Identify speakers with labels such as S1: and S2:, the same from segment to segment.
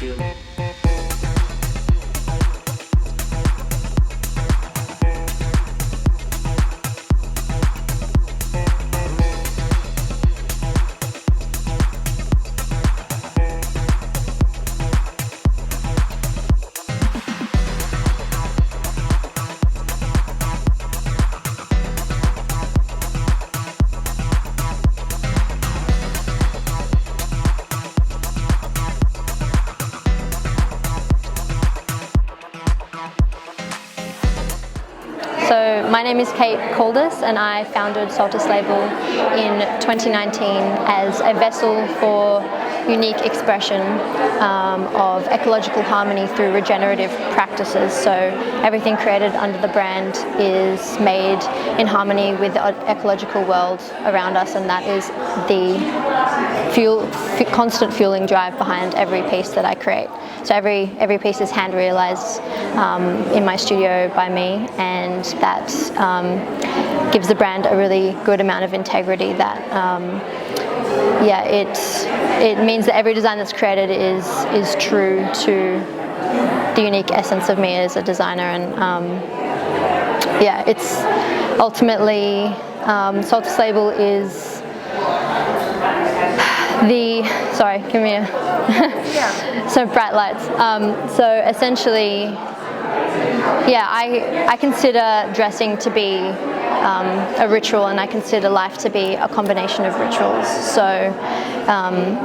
S1: So my name is Kate Caldas and I founded Soltyslabel in 2019 as a vessel for unique expression of ecological harmony through regenerative practices. So everything created under the brand is made in harmony with the ecological world around us, and that is the constant fueling drive behind every piece that I create. So every piece is hand realized in my studio by me, and that gives the brand a really good amount of integrity. That it means that every design that's created is true to the unique essence of me as a designer, and it's ultimately Soltyslabel is some bright lights. So essentially, I consider dressing to be a ritual, and I consider life to be a combination of rituals. So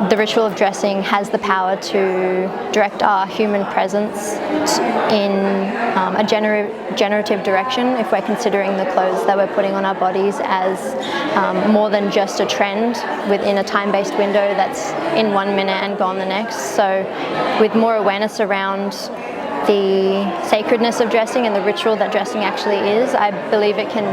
S1: the ritual of dressing has the power to direct our human presence in a generative direction if we're considering the clothes that we're putting on our bodies as more than just a trend within a time-based window that's in 1 minute and gone the next. So with more awareness around the sacredness of dressing and the ritual that dressing actually is, I believe it can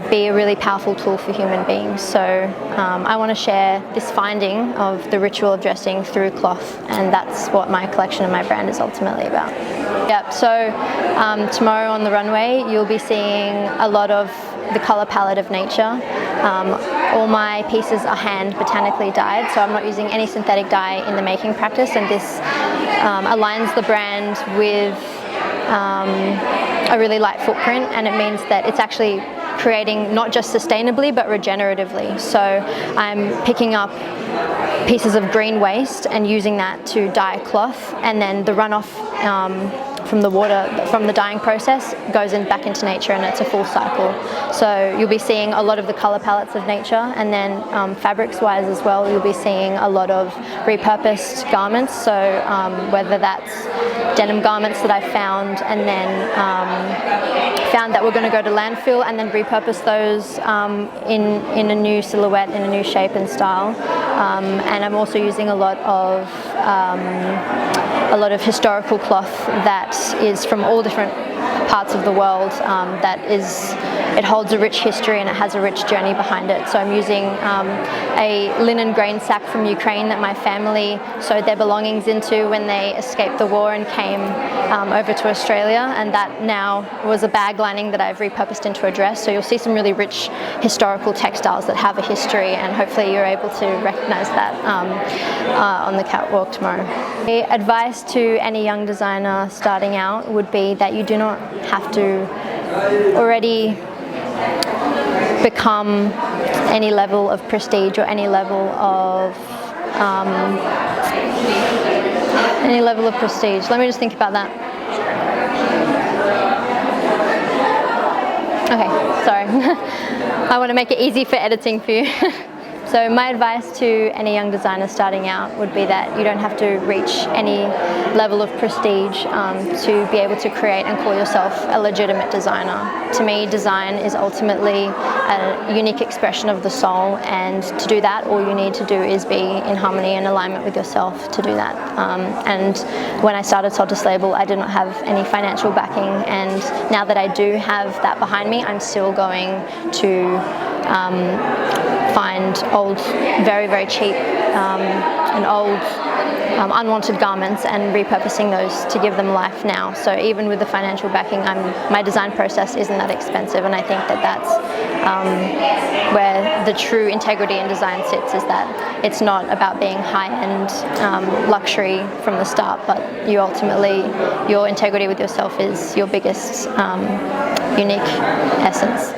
S1: be a really powerful tool for human beings. So I want to share this finding of the ritual of dressing through cloth, and that's what my collection and my brand is ultimately about. So tomorrow on the runway you'll be seeing a lot of the colour palette of nature. All my pieces are hand botanically dyed, so I'm not using any synthetic dye in the making practice, and this aligns the brand with a really light footprint, and it means that it's actually creating not just sustainably but regeneratively. So I'm picking up pieces of green waste and using that to dye cloth, and then the runoff from the water from the dyeing process goes back into nature, and it's a full cycle. So you'll be seeing a lot of the colour palettes of nature, and then fabrics wise as well, you'll be seeing a lot of repurposed garments. So whether that's denim garments that I found and then found that were going to go to landfill, and then repurpose those in a new silhouette, in a new shape and style. And I'm also using a lot of historical cloth that is from all different parts of the world. It holds a rich history and it has a rich journey behind it. So I'm using a linen grain sack from Ukraine that my family sewed their belongings into when they escaped the war and came over to Australia, and that now was a bag lining that I've repurposed into a dress. So you'll see some really rich historical textiles that have a history, and hopefully you're able to recognize that on the catwalk tomorrow. My advice to any young designer starting out would be that you do not have to already become any level of prestige or any level of prestige. Let me just think about that. Okay, sorry. I want to make it easy for editing for you. So my advice to any young designer starting out would be that you don't have to reach any level of prestige to be able to create and call yourself a legitimate designer. To me, design is ultimately a unique expression of the soul, and to do that, all you need to do is be in harmony and alignment with yourself to do that. And when I started Soltyslabel, I did not have any financial backing, and now that I do have that behind me, I'm still going to find old, very, very cheap and old unwanted garments and repurposing those to give them life now. So even with the financial backing, my design process isn't that expensive, and I think that that's where the true integrity in design sits, is that it's not about being high-end luxury from the start, but you ultimately, your integrity with yourself is your biggest unique essence.